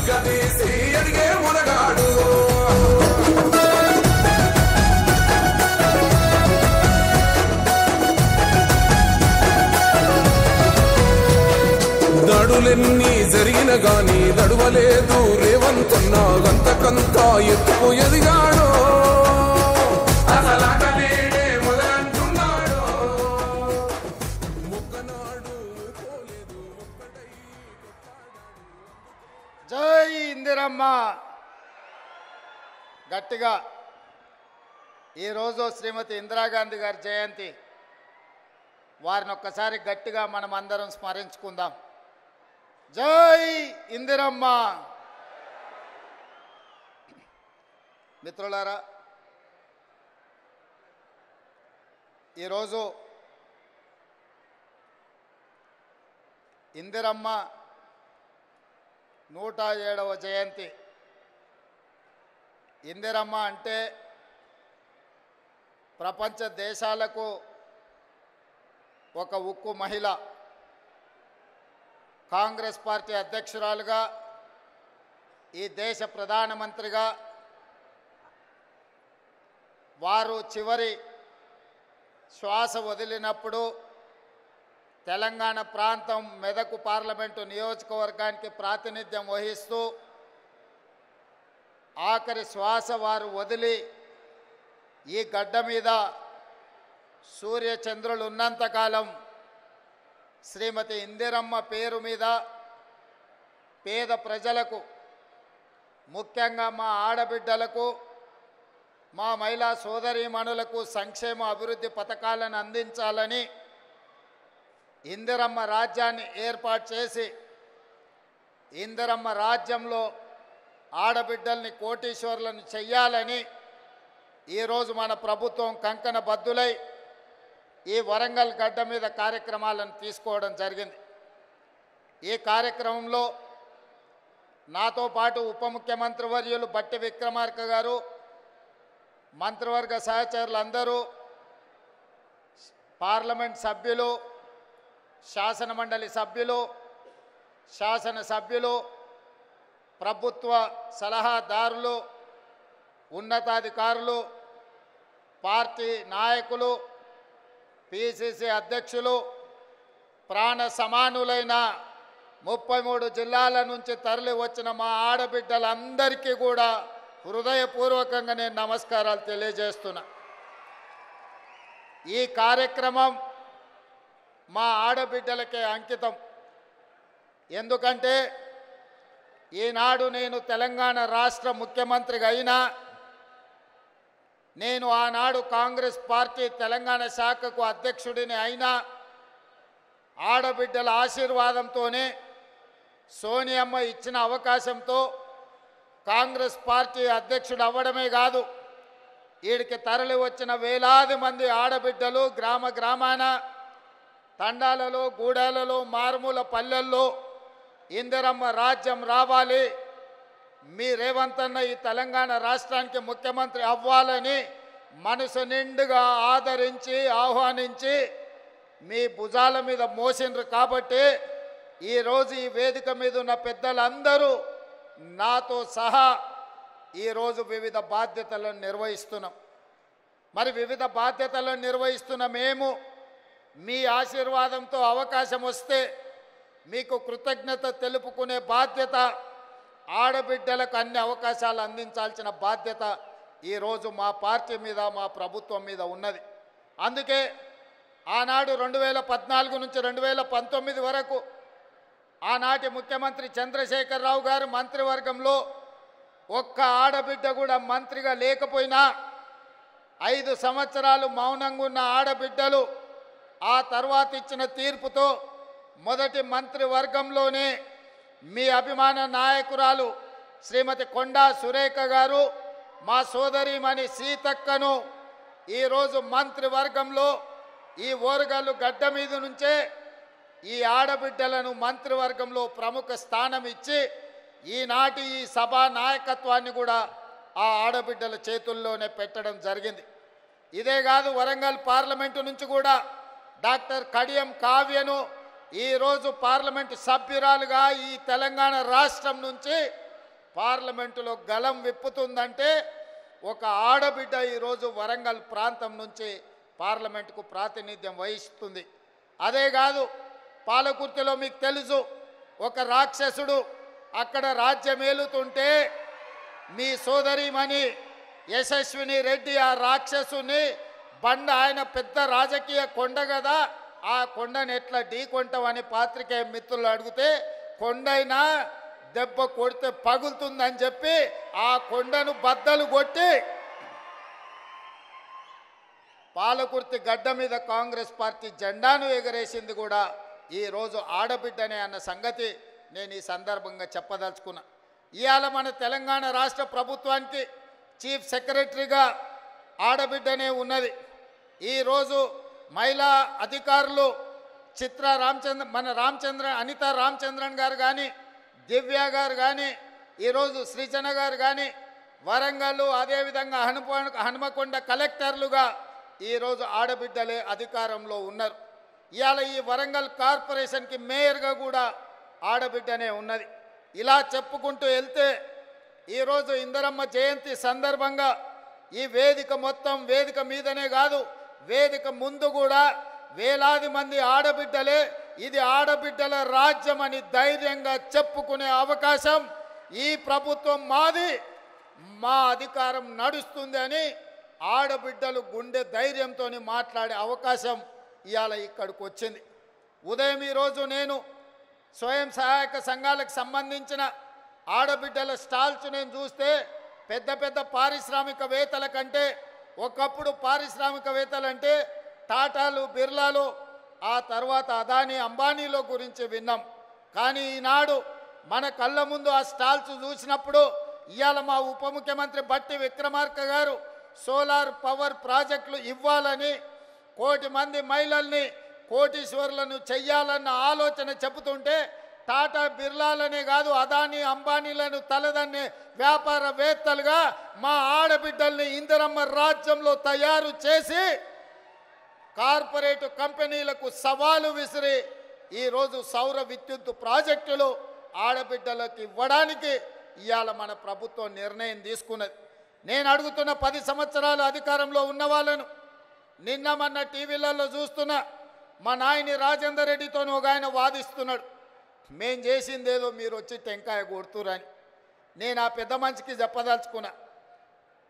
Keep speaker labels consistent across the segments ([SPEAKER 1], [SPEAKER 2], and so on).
[SPEAKER 1] నిగదీసి అడిగే మునగాడు దడులెన్ని జరిగిన గాని దడువలేదు రేవంతన్నా గంతకంతా ఎత్తుకు ఎదిగాడు అసలాటలేడే మొదలంటున్నాడు ముక్కనాడు పోలేదు ఒక్కటై
[SPEAKER 2] జై ఇందిరమ్మ గట్టిగా ఈరోజు శ్రీమతి ఇందిరాగాంధీ గారి జయంతి వారిని ఒక్కసారి గట్టిగా మనం అందరం స్మరించుకుందాం. జై ఇందిరమ్మ. మిత్రులారా, ఈరోజు ఇందిరమ్మ 107వ జయంతి. ఇందిరమ్మ అంటే ప్రపంచ దేశాలకు ఒక ఉక్కు మహిళ. కాంగ్రెస్ పార్టీ అధ్యక్షురాలుగా, ఈ దేశ ప్రధానమంత్రిగా వారు చివరి శ్వాస వదిలినప్పుడు తెలంగాణ ప్రాంతం మెదక్ పార్లమెంటు నియోజకవర్గానికి ప్రాతినిధ్యం వహిస్తూ ఆఖరి శ్వాస వారు వదిలి ఈ గడ్డ మీద సూర్యచంద్రులు ఉన్నంతకాలం శ్రీమతి ఇందిరమ్మ పేరు మీద పేద ప్రజలకు, ముఖ్యంగా మా ఆడబిడ్డలకు, మా మహిళా సోదరీమణులకు సంక్షేమ అభివృద్ధి పథకాలను అందించాలని ఇందిరమ్మ రాజ్యాన్ని ఏర్పాటు చేసి ఇందిరమ్మ రాజ్యంలో ఆడబిడ్డల్ని కోటీశ్వరులను చెయ్యాలని ఈరోజు మన ప్రభుత్వం కంకణ బద్దులై ఈ వరంగల్ గడ్డ మీద కార్యక్రమాలను తీసుకోవడం జరిగింది. ఈ కార్యక్రమంలో నాతో పాటు ఉప ముఖ్యమంత్రి వర్యులు బట్టి విక్రమార్క గారు, మంత్రివర్గ సహచరులందరూ, పార్లమెంట్ సభ్యులు, శాసనమండలి సభ్యులు, శాసనసభ్యులు, ప్రభుత్వ సలహాదారులు, ఉన్నతాధికారులు, పార్టీ నాయకులు, పిసిసి అధ్యక్షులు, ప్రాణ సమానులైన 33 జిల్లాల నుంచి తరలి వచ్చిన మా ఆడబిడ్డలందరికీ కూడా హృదయపూర్వకంగా నేను నమస్కారాలు తెలియజేస్తున్నా. ఈ కార్యక్రమం మా ఆడబిడ్డలకే అంకితం. ఎందుకంటే ఈనాడు నేను తెలంగాణ రాష్ట్ర ముఖ్యమంత్రిగా అయినా, నేను ఆనాడు కాంగ్రెస్ పార్టీ తెలంగాణ శాఖకు అధ్యక్షుడిని అయినా ఆడబిడ్డల ఆశీర్వాదంతోనే, సోనియమ్మ ఇచ్చిన అవకాశంతో కాంగ్రెస్ పార్టీ అధ్యక్షుడు అవ్వడమే కాదు, వీడికి తరలి వచ్చిన వేలాది మంది ఆడబిడ్డలు గ్రామ గ్రామాన, తండాలలో, గూడాలలో, మారుమూల పల్లెల్లో ఇందిరమ్మ రాజ్యం రావాలి, మీ రేవంత్ అన్న ఈ తెలంగాణ రాష్ట్రానికి ముఖ్యమంత్రి అవ్వాలని మనసు నిండుగా ఆదరించి ఆహ్వానించి మీ భుజాల మీద మోసిండ్రు. కాబట్టి ఈరోజు ఈ వేదిక మీద ఉన్న పెద్దలందరూ నాతో సహా ఈరోజు వివిధ బాధ్యతలను నిర్వహిస్తున్నాం. మరి వివిధ బాధ్యతలను నిర్వహిస్తున్న మేము మీ ఆశీర్వాదంతో అవకాశం వస్తే మీకు కృతజ్ఞత తెలుపుకునే బాధ్యత, ఆడబిడ్డలకు అన్ని అవకాశాలు అందించాల్సిన బాధ్యత ఈరోజు మా పార్టీ మీద, మా ప్రభుత్వం మీద ఉన్నది. అందుకే ఆనాడు 2014 నుంచి 2019 వరకు ఆనాటి ముఖ్యమంత్రి చంద్రశేఖరరావు గారు మంత్రివర్గంలో ఒక్క ఆడబిడ్డ కూడా మంత్రిగా లేకపోయినా 5 సంవత్సరాలు మౌనంగా ఉన్న ఆడబిడ్డలు ఆ తర్వాత ఇచ్చిన తీర్పుతో మొదటి మంత్రివర్గంలోనే మీ అభిమాన నాయకురాలు శ్రీమతి కొండా సురేఖ గారు, మా సోదరీమణి సీతక్కను ఈరోజు మంత్రివర్గంలో ఈ ఓరుగల్లు గడ్డ మీద నుంచే ఈ ఆడబిడ్డలను మంత్రివర్గంలో ప్రముఖ స్థానం ఇచ్చి ఈనాటి ఈ సభా నాయకత్వాన్ని కూడా ఆ ఆడబిడ్డల చేతుల్లోనే పెట్టడం జరిగింది. ఇదే కాదు, వరంగల్ పార్లమెంటు నుంచి కూడా డాక్టర్ కడియం కావ్యను ఈరోజు పార్లమెంటు సభ్యురాలుగా ఈ తెలంగాణ రాష్ట్రం నుంచి పార్లమెంటులో గలం విప్పుతుందంటే ఒక ఆడబిడ్డ ఈరోజు వరంగల్ ప్రాంతం నుంచి పార్లమెంటుకు ప్రాతినిధ్యం వహిస్తుంది. అదే కాదు, పాలకుర్తిలో మీకు తెలుసు, ఒక రాక్షసుడు అక్కడ రాజ్యమేలుతుంటే మీ సోదరిమణి యశస్విని రెడ్డి ఆ రాక్షసుని బండ, ఆయన పెద్ద రాజకీయ కొండ కదా, ఆ కొండను ఎట్లా ఢీకొంటామని పాత్రికేయ మిత్రులు అడిగితే కొండైనా దెబ్బ కొడితే పగులుతుందని చెప్పి ఆ కొండను బద్దలు కొట్టి పాలకుర్తి గడ్డ మీద కాంగ్రెస్ పార్టీ జెండాను ఎగరేసింది కూడా ఈరోజు ఆడబిడ్డనే అన్న సంగతి నేను ఈ సందర్భంగా చెప్పదలుచుకున్నా. ఇవాళ మన తెలంగాణ రాష్ట్ర ప్రభుత్వానికి చీఫ్ సెక్రటరీగా ఆడబిడ్డనే ఉన్నది. ఈరోజు మహిళా అధికారులు అనితా రామచంద్రన్ గారు కానీ, దివ్య గారు కానీ, ఈరోజు శ్రీజన గారు కానీ, వరంగల్ అదేవిధంగా హనుమకొండ కలెక్టర్లుగా ఈరోజు ఆడబిడ్డలే అధికారంలో ఉన్నారు. ఇవాళ ఈ వరంగల్ కార్పొరేషన్కి మేయర్గా కూడా ఆడబిడ్డనే ఉన్నది. ఇలా చెప్పుకుంటూ వెళ్తే ఈరోజు ఇందిరమ్మ జయంతి సందర్భంగా ఈ వేదిక మొత్తం, వేదిక మీదనే కాదు వేదిక ముందు కూడా వేలాది మంది ఆడబిడ్డలే ఇది ఆడబిడ్డల రాజ్యం అని ధైర్యంగా చెప్పుకునే అవకాశం ఈ ప్రభుత్వం మాది, మా అధికారం నడుస్తుంది అని ఆడబిడ్డలు గుండె ధైర్యంతో మాట్లాడే అవకాశం ఇవాళ ఇక్కడికి వచ్చింది. ఉదయం ఈరోజు నేను స్వయం సహాయక సంఘాలకు సంబంధించిన ఆడబిడ్డల స్టాల్స్ నేను చూస్తే పెద్ద పెద్ద పారిశ్రామికవేత్తల కంటే, ఒకప్పుడు పారిశ్రామికవేత్తలంటే టాటాలు, బిర్లాలు, ఆ తర్వాత అదానీ, అంబానీలో గురించి విన్నాం. కానీ ఈనాడు మన కళ్ళ ముందు ఆ స్టాల్స్ చూసినప్పుడు ఇవాళ మా ఉప ముఖ్యమంత్రి బట్టి విక్రమార్క గారు సోలార్ పవర్ ప్రాజెక్టులు ఇవ్వాలని, 1 కోటి మంది మహిళల్ని కోటీశ్వరులను చెయ్యాలన్న ఆలోచన చెబుతుంటే టాటా, బిర్లాలనే కాదు అదానీ, అంబానీలను తలదన్నే వ్యాపారవేత్తలుగా మా ఆడబిడ్డల్ని ఇందిరమ్మ రాజ్యంలో తయారు చేసి కార్పొరేట్ కంపెనీలకు సవాలు విసిరి ఈరోజు సౌర విద్యుత్ ప్రాజెక్టులు ఆడబిడ్డలకు ఇవ్వడానికి ఇవాళ మన ప్రభుత్వం నిర్ణయం తీసుకున్నది. నేను అడుగుతున్న 10 సంవత్సరాలు అధికారంలో ఉన్న వాళ్ళను, నిన్న మొన్న టీవీలలో చూస్తున్నా మా నాయని రాజేందర్ రెడ్డితో ఒక ఆయన వాదిస్తున్నాడు, మేం చేసిందేదో మీరు వచ్చి టెంకాయ కొడుతురని. నేను ఆ పెద్ద మనిషికి చెప్పదలుచుకున్నా,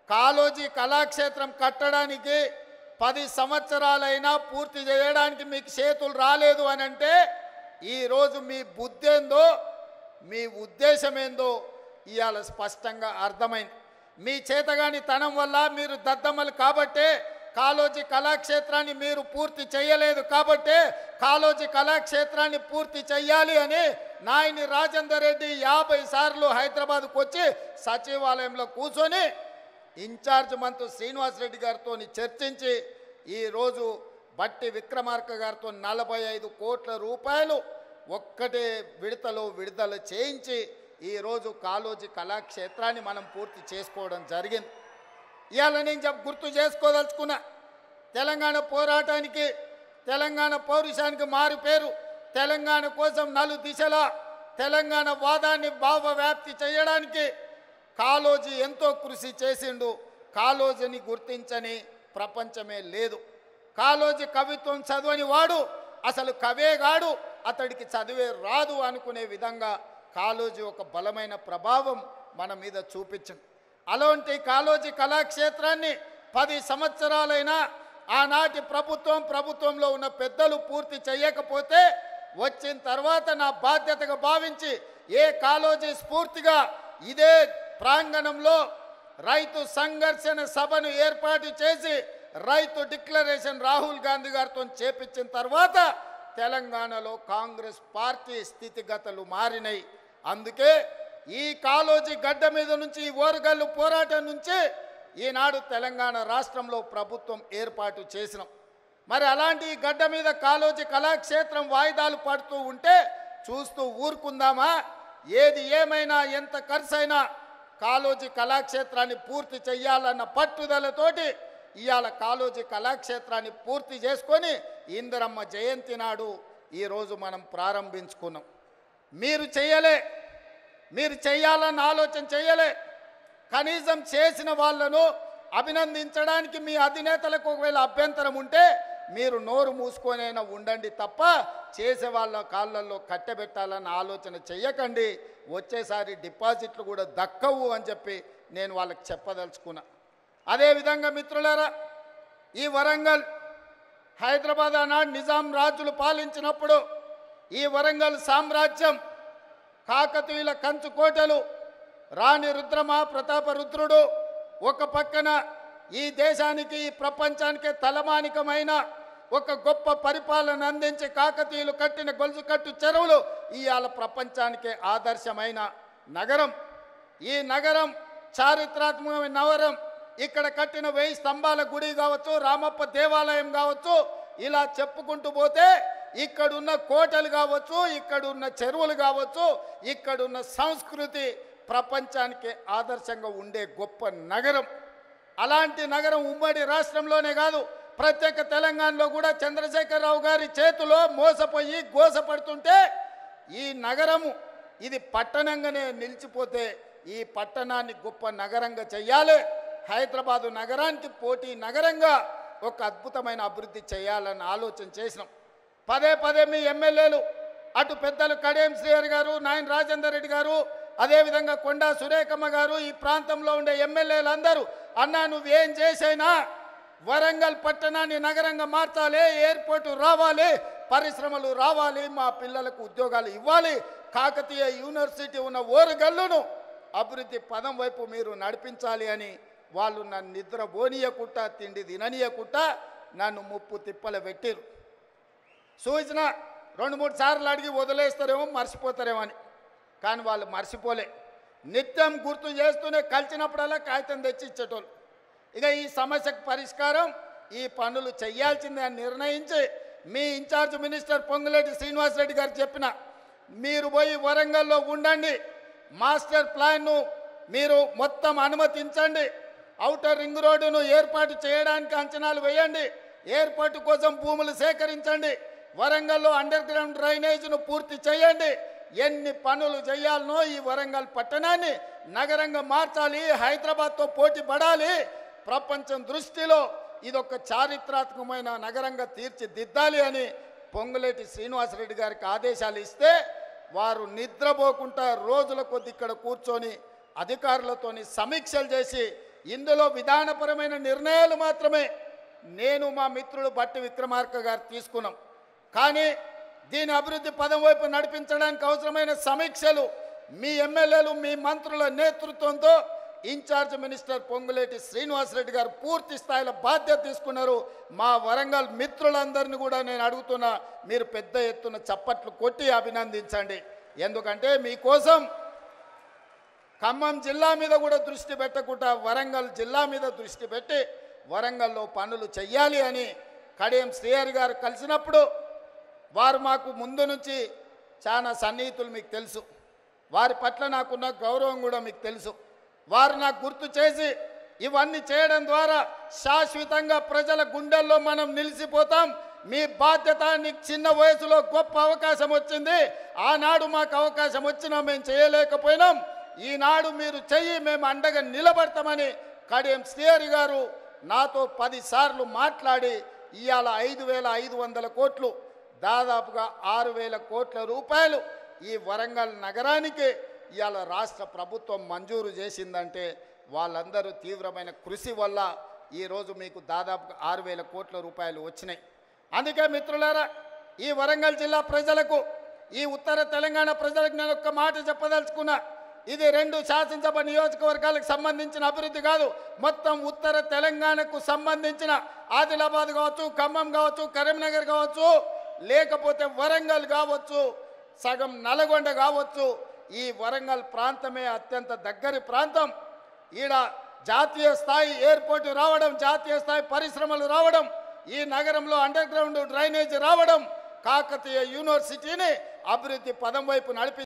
[SPEAKER 2] కాళోజీ కళాక్షేత్రం కట్టడానికి 10 సంవత్సరాలైనా పూర్తి చేయడానికి మీకు చేతులు రాలేదు అని అంటే ఈరోజు మీ బుద్ధి ఏందో, మీ ఉద్దేశం ఏందో ఇవాళ స్పష్టంగా అర్థమైంది. మీ చేతగాని తనం వల్ల మీరు దద్దమ్మలు కాబట్టే కాళోజీ కళాక్షేత్రాన్ని మీరు పూర్తి చేయలేదు కాబట్టే కాళోజీ కళాక్షేత్రాన్ని పూర్తి చెయ్యాలి అని నాయని రాజేందర్ రెడ్డి 50 సార్లు హైదరాబాద్కు వచ్చి సచివాలయంలో కూర్చొని ఇన్ఛార్జ్ మంత్రి శ్రీనివాస్ రెడ్డి గారితో చర్చించి ఈరోజు బట్టి విక్రమార్క గారితో 45 కోట్ల రూపాయలు ఒక్కటే విడతలో విడుదల చేయించి ఈరోజు కాళోజీ కళాక్షేత్రాన్ని మనం పూర్తి చేసుకోవడం జరిగింది. ఇవాళ నేను గుర్తు చేసుకోదలుచుకున్నా, తెలంగాణ పోరాటానికి, తెలంగాణ పౌరుషానికి మారు పేరు, తెలంగాణ కోసం 4 దిశలా తెలంగాణ వాదాన్ని భావవ్యాప్తి చేయడానికి కాళోజీ ఎంతో కృషి చేసిండు. కాళోజీని గుర్తించని ప్రపంచమే లేదు. కాళోజీ కవిత్వం చదవని వాడు అసలు కవేగాడు, అతడికి చదివే రాదు అనుకునే విధంగా కాళోజీ ఒక బలమైన ప్రభావం మన మీద చూపించింది. అలాంటి కాళోజీ కళాక్షేత్రాన్ని 10 సంవత్సరాలైనా ఆనాటి ప్రభుత్వంలో ఉన్న పెద్దలు పూర్తి చేయకపోతే వచ్చిన తర్వాత నా బాధ్యతగా భావించి ఏ కాళోజీ స్ఫూర్తిగా ఇదే ప్రాంగణంలో రైతు సంఘర్షణ సభను ఏర్పాటు చేసి రైతు డిక్లరేషన్ రాహుల్ గాంధీ గారితో చేపించిన తర్వాత తెలంగాణలో కాంగ్రెస్ పార్టీ స్థితిగతులు మారినాయి. అందుకే ఈ కాళోజీ గడ్డ మీద నుంచి, ఈ ఓరుగల్లు పోరాటం నుంచి ఈనాడు తెలంగాణ రాష్ట్రంలో ప్రభుత్వం ఏర్పాటు చేసినాం. మరి అలాంటి ఈ గడ్డ మీద కాళోజీ కళాక్షేత్రం వాయిదాలు పడుతూ ఉంటే చూస్తూ ఊరుకుందామా? ఏది ఏమైనా ఎంత ఖర్చైనా కాళోజీ కళాక్షేత్రాన్ని పూర్తి చెయ్యాలన్న పట్టుదలతోటి ఇవాళ కాళోజీ కళాక్షేత్రాన్ని పూర్తి చేసుకొని ఇందిరమ్మ జయంతి నాడు ఈరోజు మనం ప్రారంభించుకున్నాం. మీరు చేయలే, మీరు చేయాలన్న ఆలోచన చేయలే. కనీసం చేసిన వాళ్ళను అభినందించడానికి మీ అధినేతలకు ఒకవేళ అభ్యంతరం ఉంటే మీరు నోరు మూసుకొనైనా ఉండండి తప్ప చేసే వాళ్ళ కాళ్ళల్లో కట్టెబెట్టాలన్న ఆలోచన చెయ్యకండి. వచ్చేసారి డిపాజిట్లు కూడా దక్కవు అని చెప్పి నేను వాళ్ళకి చెప్పదలుచుకున్నా. అదేవిధంగా మిత్రులారా, ఈ వరంగల్ హైదరాబాద్ ఆనాడు నిజాం రాజులు పాలించినప్పుడు ఈ వరంగల్ సామ్రాజ్యం కాకతీయుల కంచుకోటలు, రాణి రుద్రమ, ప్రతాప రుద్రుడు ఒక పక్కన ఈ దేశానికి ఈ ప్రపంచానికే తలమానికమైన ఒక గొప్ప పరిపాలన అందించి కాకతీయులు కట్టిన గొలుసుకట్టు చెరువులు ఇవాళ ప్రపంచానికే ఆదర్శమైన నగరం. ఈ నగరం చారిత్రాత్మకమైన నగరం. ఇక్కడ కట్టిన 1000 స్తంభాల గుడి కావచ్చు, రామప్ప దేవాలయం కావచ్చు, ఇలా చెప్పుకుంటూ పోతే ఇక్కడున్న కోటలు కావచ్చు, ఇక్కడున్న చెరువులు కావచ్చు, ఇక్కడున్న సంస్కృతి ప్రపంచానికి ఆదర్శంగా ఉండే గొప్ప నగరం. అలాంటి నగరం ఉమ్మడి రాష్ట్రంలోనే కాదు, ప్రత్యేక తెలంగాణలో కూడా చంద్రశేఖరరావు గారి చేతిలో మోసపోయి గోసపడుతుంటే ఈ నగరము ఇది పట్టణంగానే నిలిచిపోతే ఈ పట్టణాన్ని గొప్ప నగరంగా చెయ్యాలి. హైదరాబాదు నగరానికి పోటీ నగరంగా ఒక అద్భుతమైన అభివృద్ధి చేయాలని ఆలోచన చేసినాం. పదే పదే మీ ఎమ్మెల్యేలు అటు పెద్దలు కడియం శ్రీహరి గారు, నాయన రాజేందర్ రెడ్డి గారు, అదేవిధంగా కొండా సురేఖమ్మ గారు, ఈ ప్రాంతంలో ఉండే ఎమ్మెల్యేలందరూ అన్నా నువ్వేం చేసైనా వరంగల్ పట్టణాన్ని నగరంగా మార్చాలి, ఎయిర్పోర్టు రావాలి, పరిశ్రమలు రావాలి, మా పిల్లలకు ఉద్యోగాలు ఇవ్వాలి, కాకతీయ యూనివర్సిటీ ఉన్న ఓరుగల్లును అభివృద్ధి పదం వైపు మీరు నడిపించాలి అని వాళ్ళు నన్ను నిద్ర పోనీయకుండా తిండి తిననీయకుండా నన్ను ముప్పు తిప్పలు పెట్టిరు. సూచన 2-3 సార్లు అడిగి వదిలేస్తారేమో, మర్చిపోతారేమో అని. కానీ వాళ్ళు మర్చిపోలే. నిత్యం గుర్తు చేస్తూనే కలిసినప్పుడల్లా కాగితం తెచ్చి ఇచ్చేటోళ్ళు. ఇక ఈ సమస్యకు పరిష్కారం ఈ పనులు చేయాల్సిందే అని నిర్ణయించి మీ ఇన్ఛార్జ్ మినిస్టర్ పొంగులేటి శ్రీనివాసరెడ్డి గారు చెప్పిన మీరు పోయి వరంగల్లో ఉండండి, మాస్టర్ ప్లాన్ను మీరు మొత్తం అనుమతించండి, ఔటర్ రింగ్ రోడ్డును ఏర్పాటు చేయడానికి అంచనాలు వేయండి, ఎయిర్పోర్టు కోసం భూములు సేకరించండి, వరంగల్లో అండర్ గ్రౌండ్ డ్రైనేజ్ను పూర్తి చేయండి. ఎన్ని పనులు చేయాలనో ఈ వరంగల్ పట్టణాన్ని నగరంగా మార్చాలి, హైదరాబాద్తో పోటీ పడాలి, ప్రపంచం దృష్టిలో ఇదొక చారిత్రాత్మకమైన నగరంగా తీర్చిదిద్దాలి అని పొంగులేటి శ్రీనివాసరెడ్డి గారికి ఆదేశాలు ఇస్తే వారు నిద్రపోకుండా రోజుల కొద్ది ఇక్కడ కూర్చొని అధికారులతోని సమీక్షలు చేసి ఇందులో విధానపరమైన నిర్ణయాలు మాత్రమే నేను మా మిత్రుడు బట్టి విక్రమార్క గారు తీసుకున్నాం. కానీ దీని అభివృద్ధి పదం వైపు నడిపించడానికి అవసరమైన సమీక్షలు మీ ఎమ్మెల్యేలు, మీ మంత్రుల నేతృత్వంతో ఇన్ఛార్జ్ మినిస్టర్ పొంగులేటి శ్రీనివాసరెడ్డి గారు పూర్తి స్థాయిలో బాధ్యత తీసుకున్నారు. మా వరంగల్ మిత్రులందరినీ కూడా నేను అడుగుతున్నా, మీరు పెద్ద ఎత్తున చప్పట్లు కొట్టి అభినందించండి. ఎందుకంటే మీకోసం ఖమ్మం జిల్లా మీద కూడా దృష్టి పెట్టకుండా వరంగల్ జిల్లా మీద దృష్టి పెట్టి వరంగల్లో పనులు చెయ్యాలి అని కడియం శ్రీహరి గారు కలిసినప్పుడు వారు మాకు ముందు నుంచి చాలా సన్నిహితులు, మీకు తెలుసు. వారి పట్ల నాకున్న గౌరవం కూడా మీకు తెలుసు. వారు నాకు గుర్తు చేసి ఇవన్నీ చేయడం ద్వారా శాశ్వతంగా ప్రజల గుండెల్లో మనం నిలిచిపోతాం. మీ బాధ్యత, నీకు చిన్న వయసులో గొప్ప అవకాశం వచ్చింది, ఆనాడు మాకు అవకాశం వచ్చినా మేము చేయలేకపోయినాం, ఈనాడు మీరు చెయ్యి, మేము అండగా నిలబడతామని కడియం శ్రీహరి గారు నాతో 10 సార్లు మాట్లాడి ఇవాళ 5,500 కోట్లు, దాదాపుగా 6,000 కోట్ల రూపాయలు ఈ వరంగల్ నగరానికి ఇవాళ రాష్ట్ర ప్రభుత్వం మంజూరు చేసిందంటే వాళ్ళందరూ తీవ్రమైన కృషి వల్ల ఈరోజు మీకు దాదాపుగా 6,000 కోట్ల రూపాయలు వచ్చినాయి. అందుకే మిత్రులారా, ఈ వరంగల్ జిల్లా ప్రజలకు, ఈ ఉత్తర తెలంగాణ ప్రజలకు నేను ఒక్క మాట చెప్పదలుచుకున్నా. ఇది 2 శాసనసభ నియోజకవర్గాలకు సంబంధించిన అభివృద్ధి కాదు, మొత్తం ఉత్తర తెలంగాణకు సంబంధించిన ఆదిలాబాద్ కావచ్చు, ఖమ్మం కావచ్చు, కరీంనగర్ కావచ్చు, లేకపోతే వరంగల్ కావచ్చు, సగం నల్గొండ కావచ్చు. ఈ వరంగల్ ప్రాంతమే అత్యంత దగ్గరి ప్రాంతం. ఈడ జాతీయ స్థాయి ఎయిర్పోర్టు రావడం, జాతీయ స్థాయి పరిశ్రమలు రావడం, ఈ నగరంలో అండర్ గ్రౌండ్ డ్రైనేజ్ రావడం, కాకతీయ యూనివర్సిటీని అభివృద్ధి పదం వైపు నడిపి